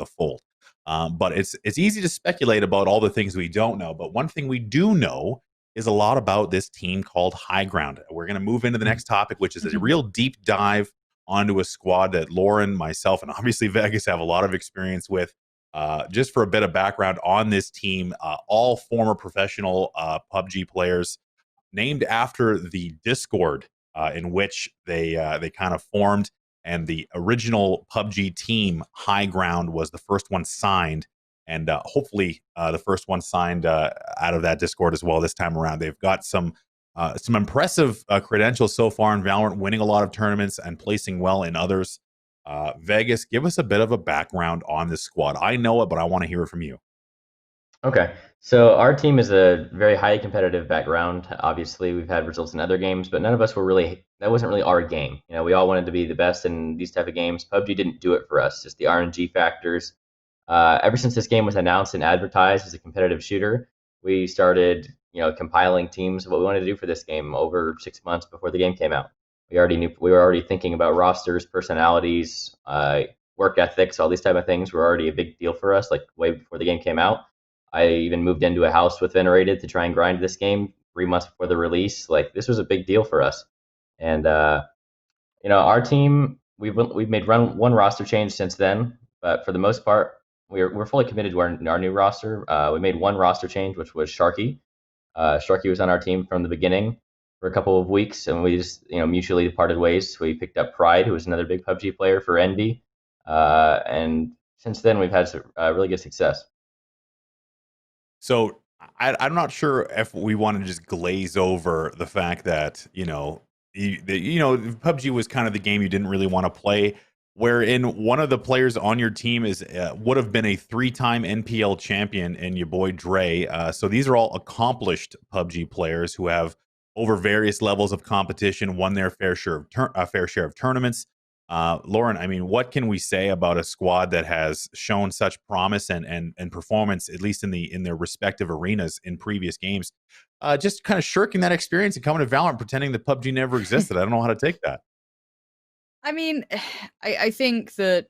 the fold. But it's easy to speculate about all the things we don't know. But one thing we do know is a lot about this team called Highground. We're going to move into the next topic, which is a real deep dive onto a squad that Lauren, myself, and obviously Vegas have a lot of experience with. Just for a bit of background on this team, all former professional PUBG players, named after the Discord in which they kind of formed. And the original PUBG team, Highground, was the first one signed. And hopefully the first one signed out of that Discord as well this time around. They've got some impressive credentials so far in Valorant, winning a lot of tournaments and placing well in others. Vegas, give us a bit of a background on this squad. I know it, but I want to hear it from you. Okay, so our team is a very highly competitive background. Obviously, we've had results in other games, but none of us were really, that wasn't really our game. You know, we all wanted to be the best in these type of games. PUBG didn't do it for us, just the RNG factors. Ever since this game was announced and advertised as a competitive shooter, we started, compiling teams of what we wanted to do for this game over 6 months before the game came out. We were already thinking about rosters, personalities, work ethics, all these type of things were already a big deal for us, like way before the game came out. I even moved into a house with Venerated to try and grind this game 3 months before the release. Like, this was a big deal for us. And our team, we've made one roster change since then, but for the most part, we're fully committed to our new roster. We made one roster change, which was Sharky. Sharky was on our team from the beginning for a couple of weeks, and we just mutually parted ways. We picked up Pride, who was another big PUBG player, for Envy, and since then we've had really good success. So I'm not sure if we want to just glaze over the fact that PUBG was kind of the game you didn't really want to play, wherein one of the players on your team is would have been a 3-time NPL champion in your boy Dre. So these are all accomplished PUBG players who have, over various levels of competition, won their fair share of tournaments. Lauren, I mean, what can we say about a squad that has shown such promise and performance, at least in their respective arenas in previous games, just kind of shirking that experience and coming to Valorant pretending that PUBG never existed? I don't know how to take that. I mean, I think that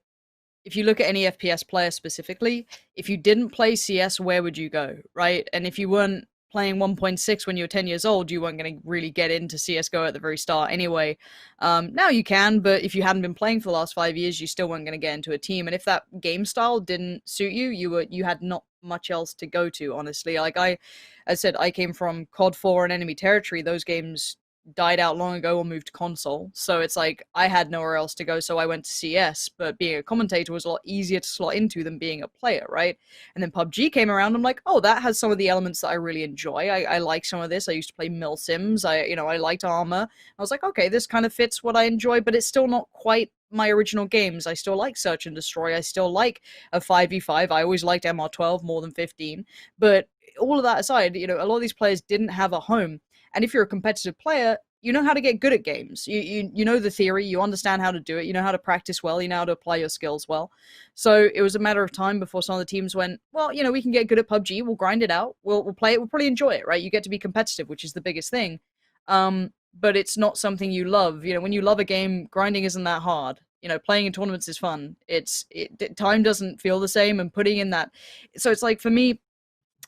if you look at any FPS player specifically, if you didn't play CS, where would you go, right? And if you weren't playing 1.6 when you were 10 years old, you weren't going to really get into CSGO at the very start anyway. Now you can, but if you hadn't been playing for the last 5 years, you still weren't going to get into a team. And if that game style didn't suit you, you had not much else to go to, honestly. Like I said, I came from COD 4 and Enemy Territory. Those games died out long ago or moved to console, so it's like I had nowhere else to go, so I went to CS. But being a commentator was a lot easier to slot into than being a player, right? And then PUBG came around. I'm like, oh, that has some of the elements that I really enjoy. I like some of this. I used to play Mill Sims. I liked Armor. I was like, okay, this kind of fits what I enjoy, but it's still not quite my original games. I still like Search and Destroy. I still like a 5v5. I always liked MR12 more than 15. But all of that aside, a lot of these players didn't have a home. And if you're a competitive player, you know how to get good at games. You know the theory, you understand how to do it, you know how to practice well, you know how to apply your skills well. So it was a matter of time before some of the teams went, well, we can get good at PUBG, we'll grind it out, we'll play it, we'll probably enjoy it, right? You get to be competitive, which is the biggest thing. But it's not something you love. When you love a game, grinding isn't that hard. Playing in tournaments is fun. Time doesn't feel the same, and putting in that. So it's like, for me,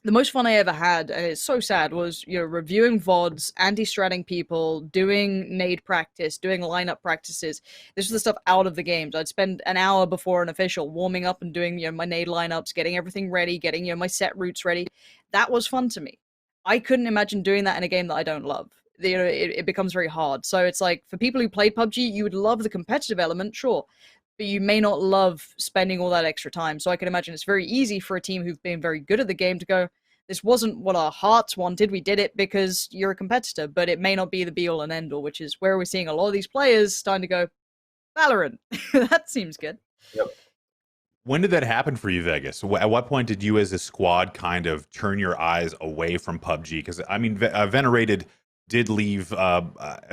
the most fun I ever had, and it's so sad, was reviewing VODs, anti-stratting people, doing nade practice, doing lineup practices. This was the stuff out of the games. I'd spend an hour before an official warming up and doing my nade lineups, getting everything ready, getting my set routes ready. That was fun to me. I couldn't imagine doing that in a game that I don't love. It becomes very hard. So it's like, for people who played PUBG, you would love the competitive element, sure, but you may not love spending all that extra time. So I can imagine it's very easy for a team who've been very good at the game to go, this wasn't what our hearts wanted, we did it because you're a competitor, but it may not be the be-all and end-all, which is where we're seeing a lot of these players starting to go, Valorant, that seems good. Yep. When did that happen for you, Vegas? At what point did you as a squad kind of turn your eyes away from PUBG? Because, I mean, Venerated did leave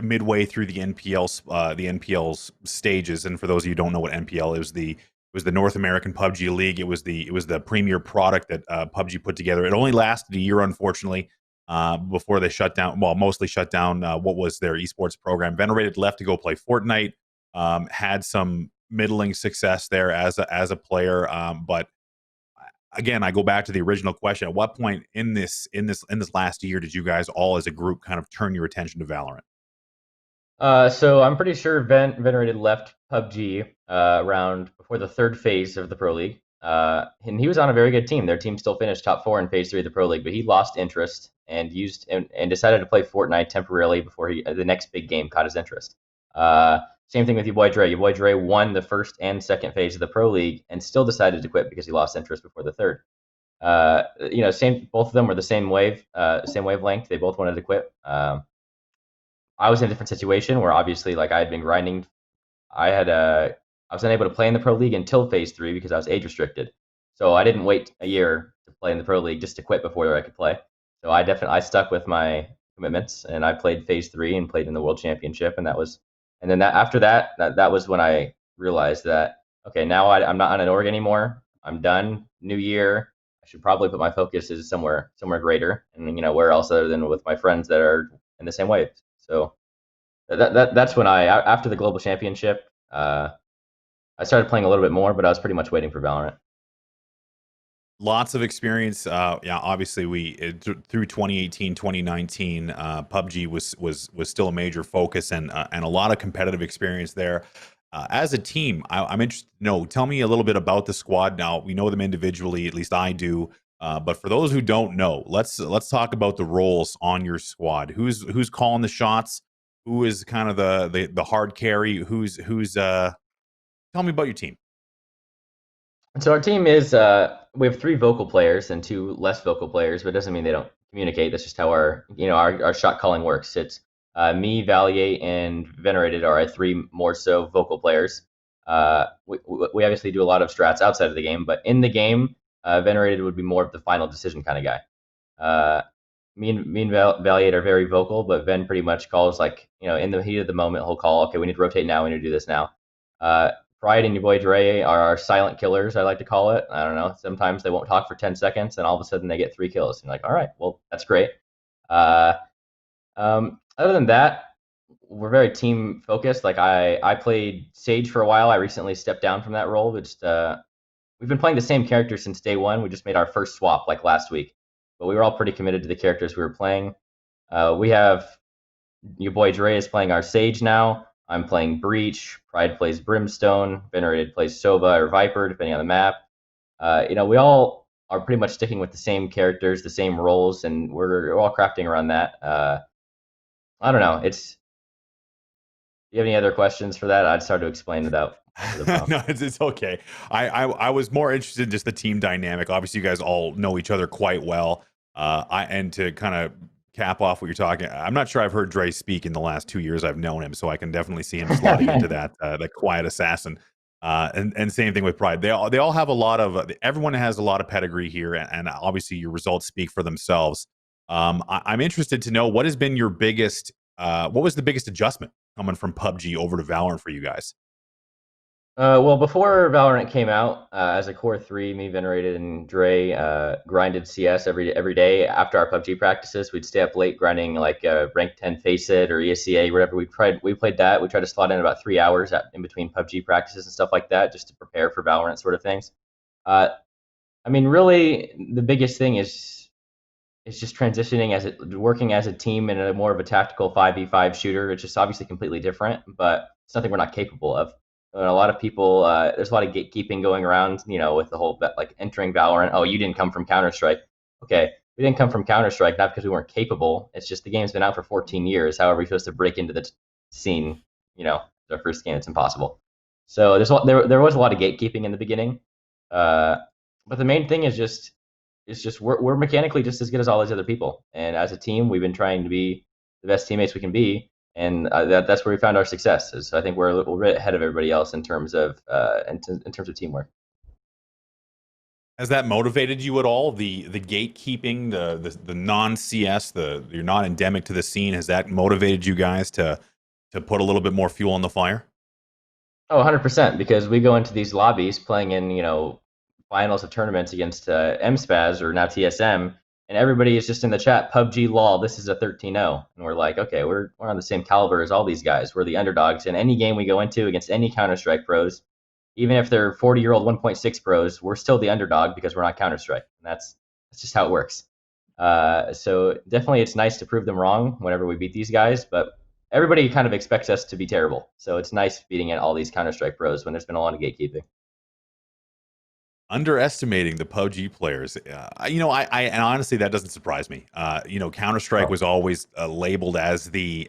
midway through the NPL's stages. And for those of you who don't know what NPL is, it was the North American PUBG League. It was the premier product that PUBG put together. It only lasted a year, unfortunately, before they shut down. Well, mostly shut down what was their esports program. Venerated left to go play Fortnite. Had some middling success there as a player. But again, I go back to the original question: at what point in this last year did you guys all as a group kind of turn your attention to Valorant? So I'm pretty sure Venerated left PUBG around before the third phase of the Pro League. And he was on a very good team. Their team still finished top 4 in phase 3 of the Pro League, but he lost interest and decided to play Fortnite temporarily before the next big game caught his interest. Same thing with your boy Dre. Your boy Dre won the first and second phase of the Pro League and still decided to quit because he lost interest before the third. Both of them were the same wavelength. They both wanted to quit. I was in a different situation where obviously, like, I had been grinding. I was unable to play in the Pro League until phase 3 because I was age restricted. So I didn't wait a year to play in the Pro League just to quit before I could play. So I stuck with my commitments, and I played phase 3 and played in the World Championship, and then after that was when I realized that, okay, now I'm not on an org anymore. I'm done. New year. I should probably put my focus is somewhere greater, and where else other than with my friends that are in the same wave. So that's when after the global championship, I started playing a little bit more, but I was pretty much waiting for Valorant. Lots of experience. Yeah, obviously through 2018, 2019, PUBG was still a major focus and a lot of competitive experience there. As a team, I'm interested to know. Tell me a little bit about the squad. Now we know them individually, at least I do. But for those who don't know, let's talk about the roles on your squad. Who's calling the shots? Who is kind of the hard carry? Who's tell me about your team. So our team is we have 3 vocal players and 2 less vocal players, but it doesn't mean they don't communicate. That's just how our shot calling works. It's me, Valier, and Venerated are our 3 more so vocal players. We obviously do a lot of strats outside of the game, but in the game, Venerated would be more of the final decision kind of guy. Me and Valier are very vocal, but Ven pretty much calls, like, in the heat of the moment, he'll call, okay, we need to rotate now, we need to do this now. Pride and your boy Dre are our silent killers, I like to call it. I don't know. Sometimes they won't talk for 10 seconds, and all of a sudden they get 3 kills. And you're like, all right, well, that's great. Other than that, we're very team focused. Like, I played Sage for a while. I recently stepped down from that role. We've been playing the same character since day one. We just made our first swap like last week, but we were all pretty committed to the characters we were playing. We have your boy Dre is playing our Sage now. I'm playing Breach. Pride plays Brimstone. Venerated plays Sova or Viper, depending on the map. We all are pretty much sticking with the same characters, the same roles, and we're all crafting around that. I don't know. Do you have any other questions for that? I'd start to explain without. No, it's okay. I was more interested in just the team dynamic. Obviously, you guys all know each other quite well. And to kind of cap off what you're talking, I'm not sure I've heard Dre speak in the last 2 years I've known him, so I can definitely see him slotting into that quiet assassin. And same thing with Pride. They all have a lot of everyone has a lot of pedigree here, and obviously your results speak for themselves. I'm interested to know what has been your biggest. What was the biggest adjustment coming from PUBG over to Valorant for you guys? Well, before Valorant came out, as a core 3, me, Venerated, and Dre grinded CS every day after our PUBG practices. We'd stay up late grinding like rank 10 Face It or ESCA, whatever. We played that. We tried to slot in about 3 hours in between PUBG practices and stuff like that, just to prepare for Valorant sort of things. Really, the biggest thing is just transitioning working as a team in a more of a tactical 5v5 shooter. It's just obviously completely different, but it's nothing we're not capable of. And a lot of people, there's a lot of gatekeeping going around, with the whole, like, entering Valorant. Oh, you didn't come from Counter-Strike. Okay, we didn't come from Counter-Strike, not because we weren't capable. It's just the game's been out for 14 years. How are we supposed to break into the scene, our first game? It's impossible. So there was a lot of gatekeeping in the beginning. But the main thing is just we're mechanically just as good as all these other people. And as a team, we've been trying to be the best teammates we can be. And that's where we found our success. So I think we're a little bit ahead of everybody else in terms of teamwork. Has that motivated you at all? The gatekeeping, the non-CS, you're not endemic to the scene. Has that motivated you guys to put a little bit more fuel on the fire? Oh, 100%. Because we go into these lobbies playing in finals of tournaments against MSPAS or now TSM. And everybody is just in the chat, PUBG lol, this is a 13-0. And we're like, okay, we're on the same caliber as all these guys. We're the underdogs. In any game we go into against any Counter-Strike pros, even if they're 40-year-old 1.6 pros, we're still the underdog because we're not Counter-Strike. And that's just how it works. So definitely it's nice to prove them wrong whenever we beat these guys, but everybody kind of expects us to be terrible. So it's nice beating all these Counter-Strike pros when there's been a lot of gatekeeping. Underestimating the PUBG players, and honestly, that doesn't surprise me. Counter Strike was always labeled as the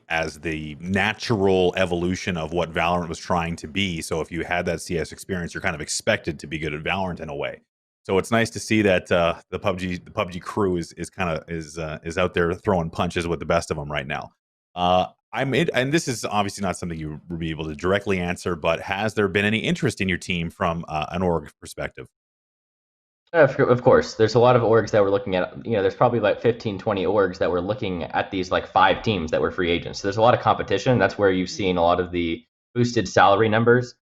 natural evolution of what Valorant was trying to be. So if you had that CS experience, you're kind of expected to be good at Valorant in a way. So it's nice to see that the PUBG crew is out there throwing punches with the best of them right now. And this is obviously not something you will be able to directly answer, but has there been any interest in your team from an org perspective? Of course, there's a lot of orgs that we're looking at. There's probably like 15, 20 orgs that we're looking at these like 5 teams that were free agents. So there's a lot of competition. That's where you've seen a lot of the boosted salary numbers.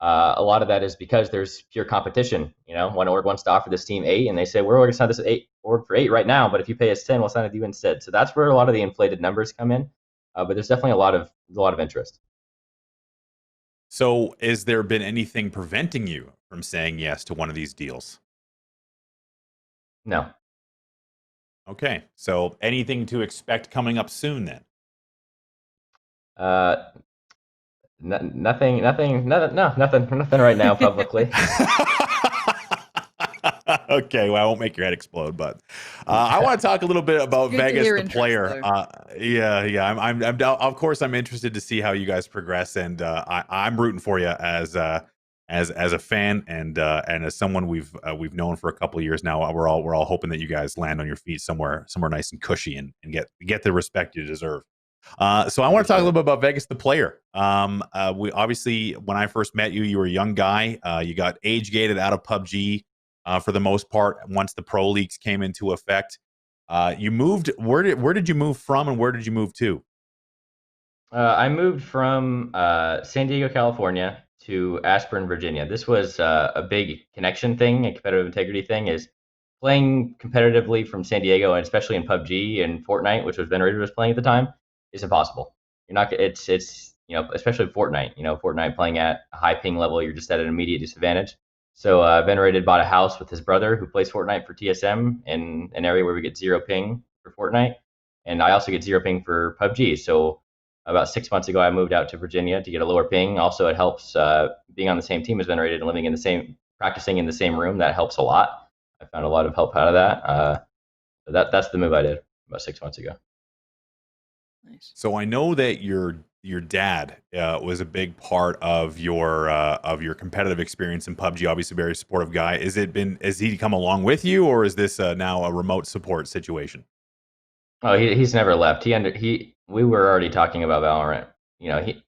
A lot of that is because there's pure competition. One org wants to offer this team 8, and they say we're going to sign this 8 for 8 right now, but if you pay us 10, we'll sign with you instead. So that's where a lot of the inflated numbers come in. But there's definitely a lot of interest. So, has there been anything preventing you from saying yes to one of these deals? No. Okay, so anything to expect coming up soon then? Nothing right now publicly. Okay, well, I won't make your head explode, but I want to talk a little bit about Vegas, the player. Yeah, I'm of course I'm interested to see how you guys progress, and I'm rooting for you as a fan and as someone we've known for a couple of years now. We're all hoping that you guys land on your feet somewhere nice and cushy and get the respect you deserve. So I want to talk a little bit about Vegas, the player. We obviously, when I first met you, you were a young guy. You got age gated out of PUBG for the most part. Once the pro leagues came into effect, you moved. Where did you move from, and where did you move to? I moved from San Diego, California, to Ashburn, Virginia. This was a big connection thing, a competitive integrity thing. Is playing competitively from San Diego, and especially in PUBG and Fortnite, which was Venerated was playing at the time, is impossible. You're not. It's especially Fortnite. Fortnite playing at a high ping level, you're just at an immediate disadvantage. So Venerated bought a house with his brother who plays Fortnite for TSM in an area where we get 0 ping for Fortnite, and I also get 0 ping for PUBG. So about 6 months ago, I moved out to Virginia to get a lower ping. Also, it helps being on the same team as Venerated and living in the same, practicing in the same room. That helps a lot. I found a lot of help out of that. That's the move I did about 6 months ago. Nice. So I know that your dad was a big part of your competitive experience in PUBG. Obviously, a very supportive guy. Has he come along with you, or is this now a remote support situation? Oh, he's never left. We were already talking about Valorant.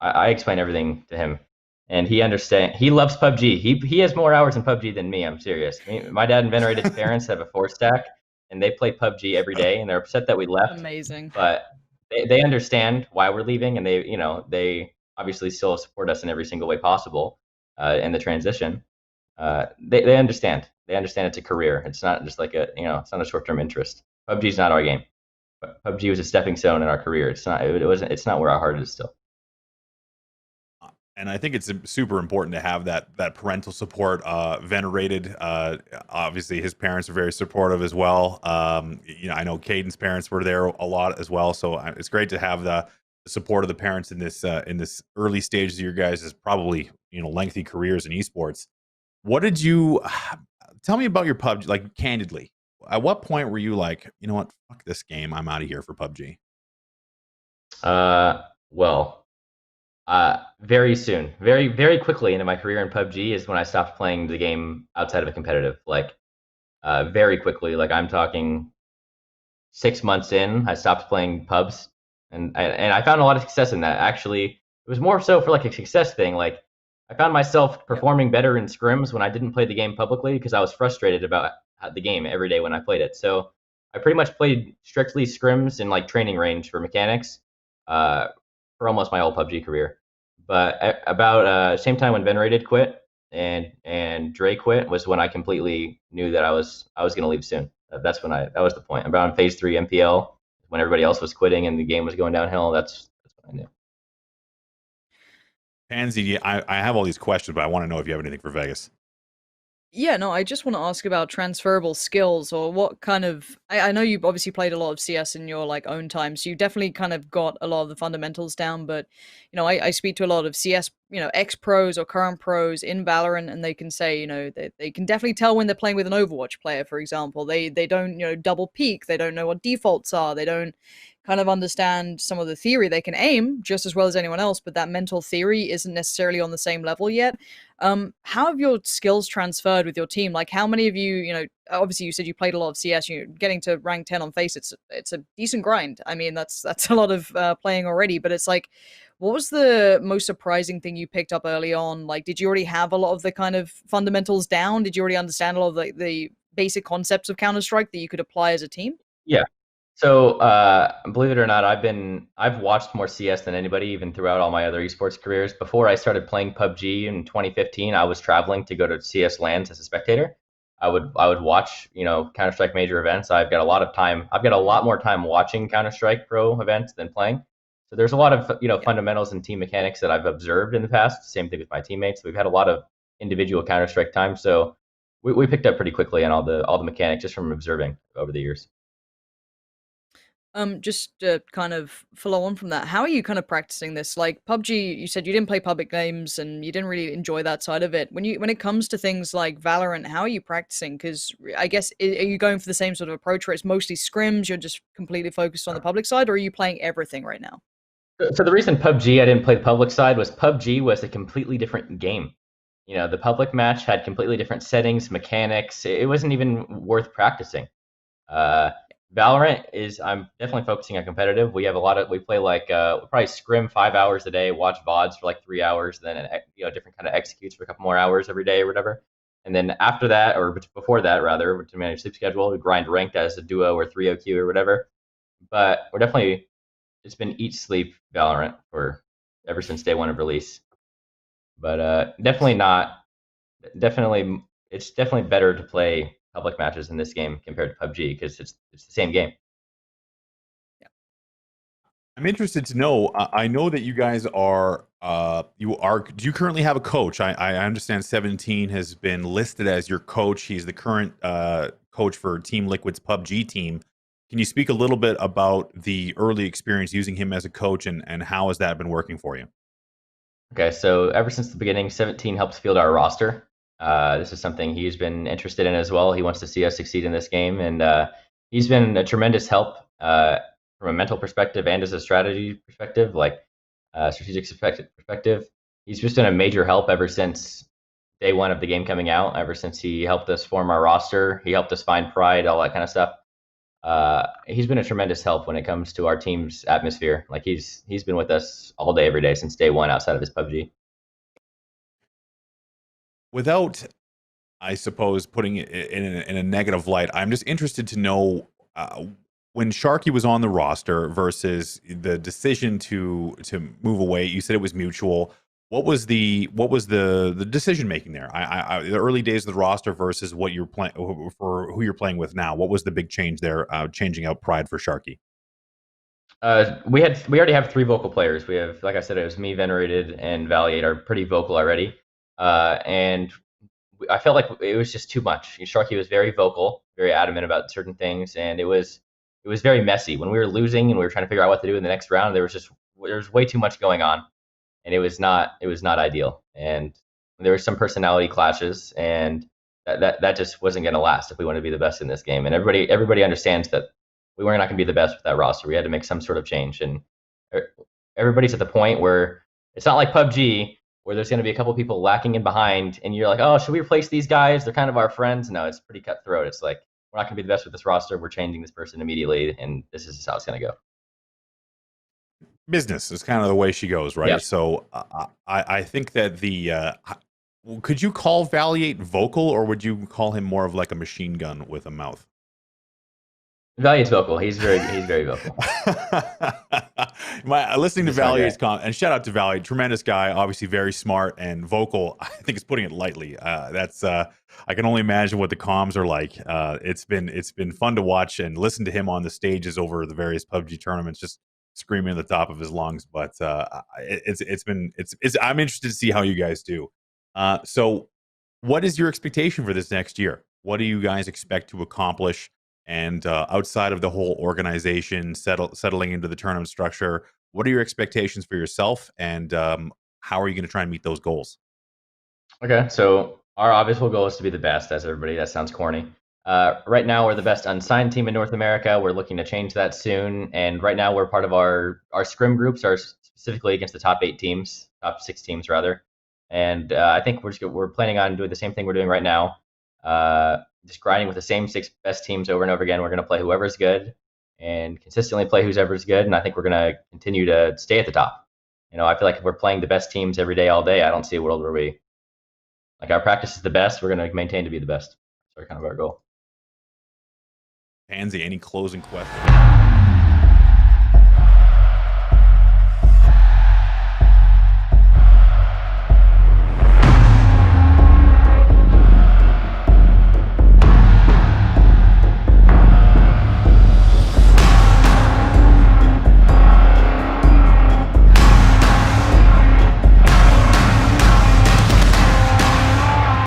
I explain everything to him, and he understand. He loves PUBG. He has more hours in PUBG than me. I'm serious. My dad and Venerated's parents have a 4-stack, and they play PUBG every day, and they're upset that we left. Amazing. But they understand why we're leaving, and they obviously still support us in every single way possible in the transition. They understand. They understand it's a career. It's not just like it's not a short-term interest. PUBG is not our game. PUBG was a stepping stone in our career. It's not. It wasn't. It's not where our heart is still. And I think it's super important to have that parental support. Venerated, obviously, his parents are very supportive as well. I know Caden's parents were there a lot as well. So it's great to have the support of the parents in this early stages of your guys' probably lengthy careers in esports. What did you tell me about your PUBG? Like candidly, at what point were you like, you know what, fuck this game, I'm out of here for PUBG? Well. Very soon, very, very quickly into my career in PUBG is when I stopped playing the game outside of a competitive. Like, very quickly, like I'm talking 6 months in, I stopped playing pubs, and I found a lot of success in that. Actually, it was more so for like a success thing. Like, I found myself performing better in scrims when I didn't play the game publicly because I was frustrated about the game every day when I played it. So I pretty much played strictly scrims in like training range for mechanics for almost my whole PUBG career. But about same time when Venerated quit and Dre quit was when I completely knew that I was going to leave soon. That was the point. About phase 3 MPL when everybody else was quitting and the game was going downhill. That's when I knew. Pansy, I have all these questions, but I want to know if you have anything for Vegas. Yeah, no, I just want to ask about transferable skills or what kind of. I know you've obviously played a lot of CS in your like own time, so you definitely kind of got a lot of the fundamentals down. But I speak to a lot of CS, ex pros or current pros in Valorant, and they can say, they can definitely tell when they're playing with an Overwatch player, for example. They don't double peek, they don't know what defaults are, they don't kind of understand some of the theory. They can aim just as well as anyone else, but that mental theory isn't necessarily on the same level yet. How have your skills transferred with your team? Like, how many of you, obviously you said you played a lot of CS. Getting to rank 10 on Face, it's a decent grind. I mean, that's a lot of playing already. But it's like, what was the most surprising thing you picked up early on? Like, did you already have a lot of the kind of fundamentals down? Did you already understand a lot of the basic concepts of Counter Strike that you could apply as a team? Yeah. So, believe it or not, I've watched more CS than anybody, even throughout all my other esports careers. Before I started playing PUBG in 2015, I was traveling to go to CS LANs as a spectator. I would watch, Counter Strike major events. I've got a lot of time. I've got a lot more time watching Counter Strike Pro events than playing. So there's a lot of Yeah. fundamentals and team mechanics that I've observed in the past. Same thing with my teammates. We've had a lot of individual Counter Strike time, so we picked up pretty quickly on all the mechanics just from observing over the years. Just to kind of follow on from that, how are you kind of practicing this? Like PUBG, you said you didn't play public games and you didn't really enjoy that side of it. When it comes to things like Valorant, how are you practicing? Because I guess are you going for the same sort of approach where it's mostly scrims, you're just completely focused on the public side, or are you playing everything right now? So the reason PUBG I didn't play the public side was PUBG was a completely different game. The public match had completely different settings, mechanics. It wasn't even worth practicing. Uh, Valorant is I'm definitely focusing on competitive. We play like we probably scrim 5 hours a day, watch VODs for like 3 hours, then different kind of executes for a couple more hours every day or whatever. And then after that, or before that rather, to manage sleep schedule, we grind ranked as a duo or 3OQ or whatever. But we're definitely it's been eat sleep Valorant for ever since day one of release. But definitely not. Definitely, it's definitely better to play public matches in this game compared to PUBG because it's the same game. I'm interested to know. I know that you guys are. You are. Do you currently have a coach? I understand 17 has been listed as your coach. He's the current coach for Team Liquid's PUBG team. Can you speak a little bit about the early experience using him as a coach and how has that been working for you? Okay, so ever since the beginning, 17 helps field our roster. This is something he's been interested in as well. He wants to see us succeed in this game, and he's been a tremendous help from a mental perspective and as a strategy perspective, like strategic perspective. He's just been a major help ever since day one of the game coming out. Ever since he helped us form our roster, he helped us find pride, all that kind of stuff. He's been a tremendous help when it comes to our team's atmosphere. Like he's been with us all day, every day since day one, outside of his PUBG. Without, I suppose, putting it in a negative light, I'm just interested to know when Sharky was on the roster versus the decision to move away. You said it was mutual. What was the decision making there? The early days of the roster versus what you're playing for who you're playing with now. What was the big change there? Changing out Pride for Sharky. We already have three vocal players. We have, like I said, it was me, Venerated, and Valiate are pretty vocal already. And I felt like it was just too much. Sharky was very vocal, very adamant about certain things, and it was very messy. When we were losing and we were trying to figure out what to do in the next round, there was way too much going on, and it was not ideal. And there were some personality clashes, and that just wasn't going to last if we wanted to be the best in this game. And everybody understands that we were not going to be the best with that roster. We had to make some sort of change, and everybody's at the point where it's not like PUBG where there's going to be a couple people lacking in behind, and you're like, oh, should we replace these guys? They're kind of our friends. No, it's pretty cutthroat. It's like we're not going to be the best with this roster. We're changing this person immediately, and this is how it's going to go. Business is kind of the way she goes, right? Yeah. So I think that could you call Valiate vocal, or would you call him more of like a machine gun with a mouth? Valiant's vocal. He's very vocal. Listening to He's a smart Valiate's guy. and shout out to Valiate, tremendous guy, obviously very smart and vocal. I think it's putting it lightly. That's I can only imagine what the comms are like. It's been fun to watch and listen to him on the stages over the various PUBG tournaments. Just screaming at the top of his lungs. But I'm interested to see how you guys do. So, what is your expectation for this next year? What do you guys expect to accomplish? And outside of the whole organization settling into the tournament structure, what are your expectations for yourself? And how are you going to try and meet those goals? Okay, so our obvious goal is to be the best, as everybody. That sounds corny. Right now, we're the best unsigned team in North America. We're looking to change that soon. And right now, we're part of our scrim groups are specifically against the top 8 teams, top 6 teams rather. And I think we're planning on doing the same thing we're doing right now. Just grinding with the same 6 best teams over and over again. We're going to play whoever's good and consistently play whoever's good. And I think we're going to continue to stay at the top. I feel like if we're playing the best teams every day, all day, I don't see a world where our practice is the best. We're going to maintain to be the best. That's kind of our goal. Pansy, any closing questions?